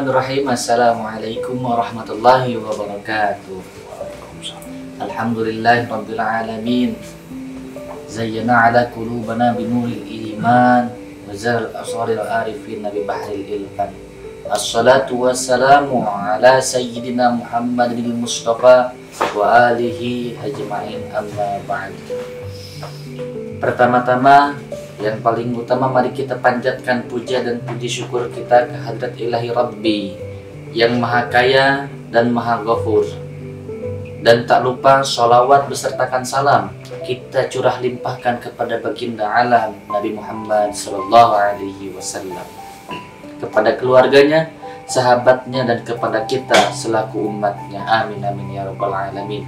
Bismillahirrahmanirrahim. Assalamualaikum warahmatullahi wabarakatuh. Alhamdulillahirabbil alamin. Zayyana ala qulubana binuril iman wa zal asraril arifin bi bahril ilfan. Assalatu wassalamu ala sayyidina Muhammadil Mustafa wa alihi ajma'in, amma ba'd. Pertama-tama, yang paling utama, mari kita panjatkan puja dan puji syukur kita ke hadrat ilahi Rabbi yang maha kaya dan maha ghafur. Dan tak lupa sholawat besertakan salam kita curah limpahkan kepada baginda alam Nabi Muhammad SAW, kepada keluarganya, sahabatnya, dan kepada kita selaku umatnya. Amin amin ya rabbal alamin.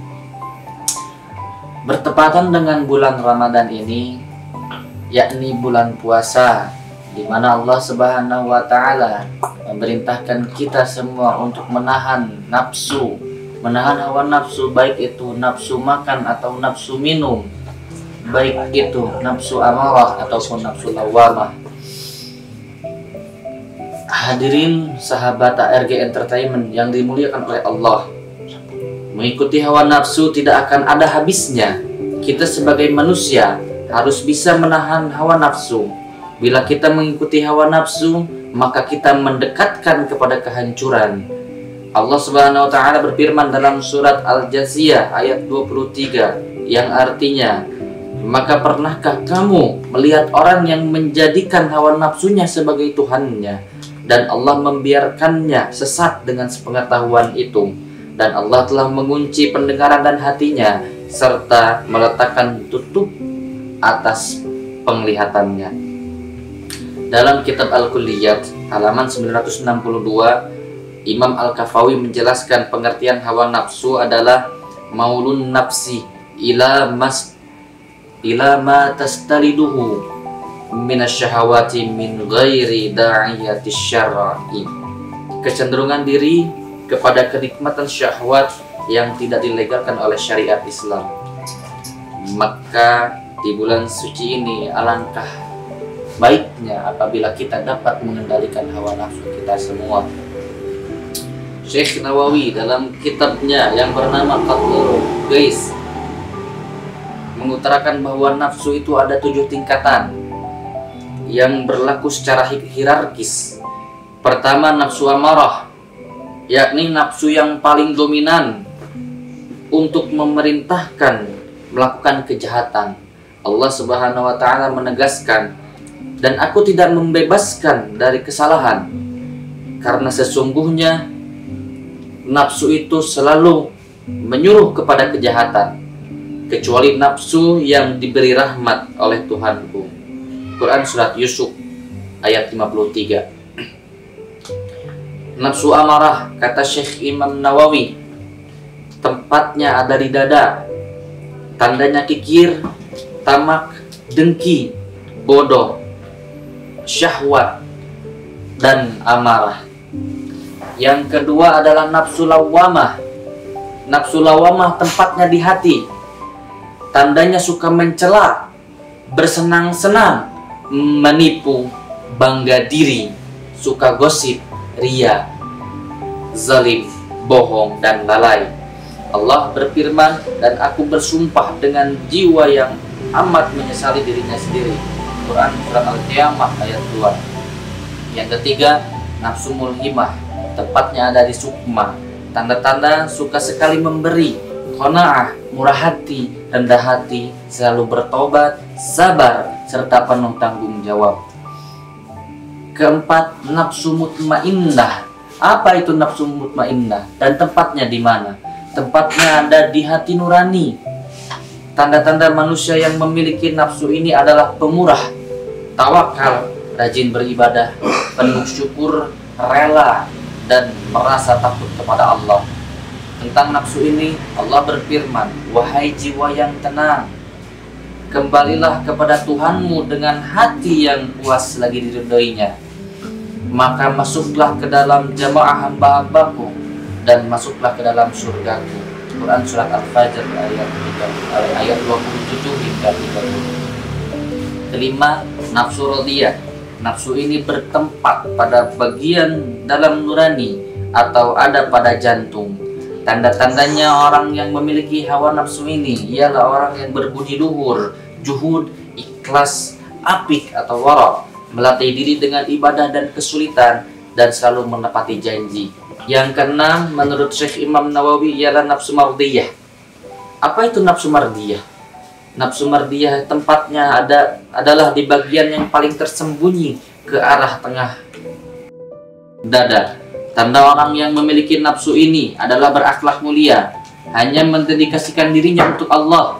Bertepatan dengan bulan Ramadan ini, yakni bulan puasa, di mana Allah Subhanahu wa Ta'ala memerintahkan kita semua untuk menahan nafsu, menahan hawa nafsu, baik itu nafsu makan atau nafsu minum, baik itu nafsu amarah ataupun nafsu lawamah. Hadirin sahabat ARG Entertainment yang dimuliakan oleh Allah, mengikuti hawa nafsu tidak akan ada habisnya. Kita sebagai manusia harus bisa menahan hawa nafsu. Bila kita mengikuti hawa nafsu, maka kita mendekatkan kepada kehancuran. Allah Subhanahu wa Ta'ala berfirman dalam surat Al-Jathiyah ayat 23 yang artinya, maka pernahkah kamu melihat orang yang menjadikan hawa nafsunya sebagai Tuhannya, dan Allah membiarkannya sesat dengan sepengetahuan itu, dan Allah telah mengunci pendengaran dan hatinya serta meletakkan tutup atas penglihatannya. Dalam kitab Al-Kulliyat halaman 962, Imam Al-Kafawi menjelaskan pengertian hawa nafsu adalah maulun nafsi ila ma tastaliduhu minasyahawati min ghairi da'iyati syar'i. Kecenderungan diri kepada kenikmatan syahwat yang tidak dilegalkan oleh syariat Islam. Maka di bulan suci ini alangkah baiknya apabila kita dapat mengendalikan hawa nafsu kita semua. Syekh Nawawi dalam kitabnya yang bernama Qatlul Ghais mengutarakan bahwa nafsu itu ada 7 tingkatan yang berlaku secara hierarkis. Pertama, nafsu amarah, yakni nafsu yang paling dominan untuk memerintahkan melakukan kejahatan. Allah Subhanahu wa Ta'ala menegaskan, dan aku tidak membebaskan dari kesalahan, karena sesungguhnya nafsu itu selalu menyuruh kepada kejahatan, kecuali nafsu yang diberi rahmat oleh Tuhanku. Quran surat Yusuf ayat 53. Nafsu amarah, kata Syekh Imam Nawawi, tempatnya ada di dada, tandanya kikir, tamak, dengki, bodoh, syahwat, dan amarah. Yang kedua adalah nafsu lawamah. Nafsu lawamah tempatnya di hati, tandanya suka mencela, bersenang-senang, menipu, bangga diri, suka gosip, ria, zalim, bohong, dan lalai. Allah berfirman, dan aku bersumpah dengan jiwa yang amat menyesali dirinya sendiri. Quran surat Al-Qiyamah ayat 2. Yang ketiga, nafsu mulhimah, tempatnya ada di sukma, tanda-tanda suka sekali memberi, qanaah, murah hati, rendah hati, selalu bertobat, sabar, serta penuh tanggung jawab. Keempat, nafsu mutmainnah. Apa itu nafsu mutmainnah dan tempatnya di mana? Tempatnya ada di hati nurani. Tanda-tanda manusia yang memiliki nafsu ini adalah pemurah, tawakal, rajin beribadah, penuh syukur, rela, dan merasa takut kepada Allah. Tentang nafsu ini Allah berfirman, wahai jiwa yang tenang, kembalilah kepada Tuhanmu dengan hati yang puas lagi diridhoinya, maka masuklah ke dalam jamaah hamba-hambaku dan masuklah ke dalam surgaku. Quran surat Al-Fajr ayat 27 hingga 30. Kelima, nafsu radiyah, nafsu ini bertempat pada bagian dalam nurani atau ada pada jantung. Tanda-tandanya orang yang memiliki hawa nafsu ini ialah orang yang berbudi luhur, juhud, ikhlas, apik atau wara, melatih diri dengan ibadah dan kesulitan, dan selalu menepati janji. Yang keenam, menurut Syekh Imam Nawawi ialah nafsu mardiyah. Apa itu nafsu mardiyah? Nafsu mardiyah tempatnya adalah di bagian yang paling tersembunyi ke arah tengah dada. Tanda orang yang memiliki nafsu ini adalah berakhlak mulia, hanya mendedikasikan dirinya untuk Allah,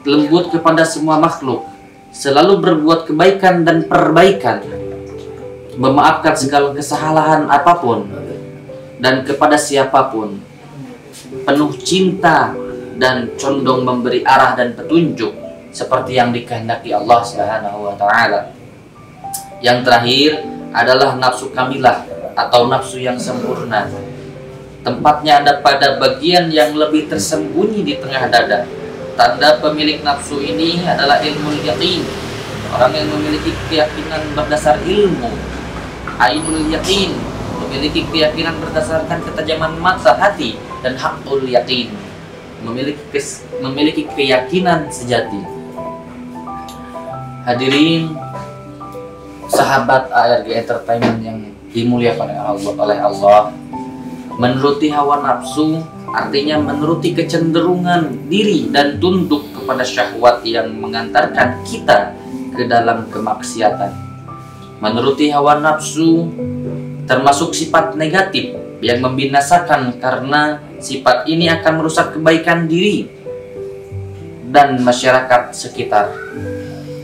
lembut kepada semua makhluk, selalu berbuat kebaikan dan perbaikan, memaafkan segala kesalahan apapun dan kepada siapapun, penuh cinta dan condong memberi arah dan petunjuk seperti yang dikehendaki Allah Subhanahu wa taala. Yang terakhir adalah nafsu kamilah atau nafsu yang sempurna. Tempatnya ada pada bagian yang lebih tersembunyi di tengah dada. Tanda pemilik nafsu ini adalah ilmu yaqin. Orang yang memiliki keyakinan berdasar ilmu. Ainul yaqin, memiliki keyakinan berdasarkan ketajaman mata hati, dan haqqul yaqin, memiliki keyakinan sejati. Hadirin sahabat ARG Entertainment yang dimuliakan oleh Allah, menuruti hawa nafsu artinya menuruti kecenderungan diri dan tunduk kepada syahwat yang mengantarkan kita ke dalam kemaksiatan. Menuruti hawa nafsu termasuk sifat negatif yang membinasakan, karena sifat ini akan merusak kebaikan diri dan masyarakat sekitar.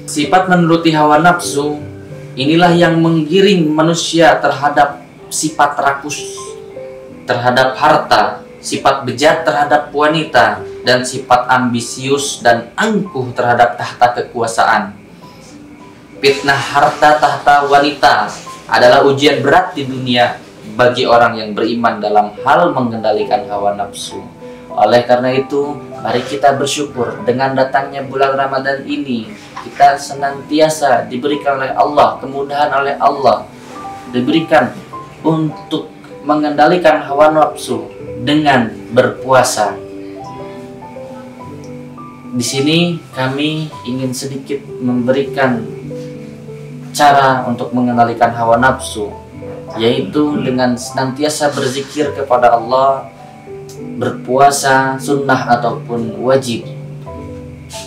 Sifat menuruti hawa nafsu inilah yang menggiring manusia terhadap sifat rakus terhadap harta, sifat bejat terhadap wanita, dan sifat ambisius dan angkuh terhadap tahta kekuasaan. Fitnah harta tahta wanita adalah ujian berat di dunia bagi orang yang beriman dalam hal mengendalikan hawa nafsu. Oleh karena itu, mari kita bersyukur dengan datangnya bulan Ramadan ini. Kita senantiasa diberikan oleh Allah, kemudahan oleh Allah, diberikan untuk mengendalikan hawa nafsu dengan berpuasa. Di sini kami ingin sedikit memberikan cara untuk mengendalikan hawa nafsu, yaitu dengan senantiasa berzikir kepada Allah, berpuasa sunnah ataupun wajib,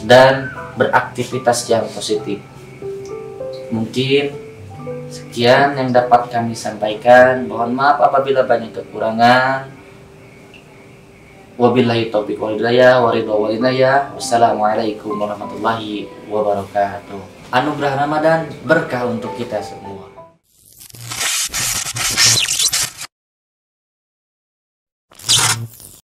dan beraktivitas yang positif. Mungkin sekian yang dapat kami sampaikan. Mohon maaf apabila banyak kekurangan. Wabillahi taufiq wal hidayah wa ridha wal inayah. Wassalamualaikum warahmatullahi wabarakatuh. Anugerah Ramadan berkah untuk kita semua.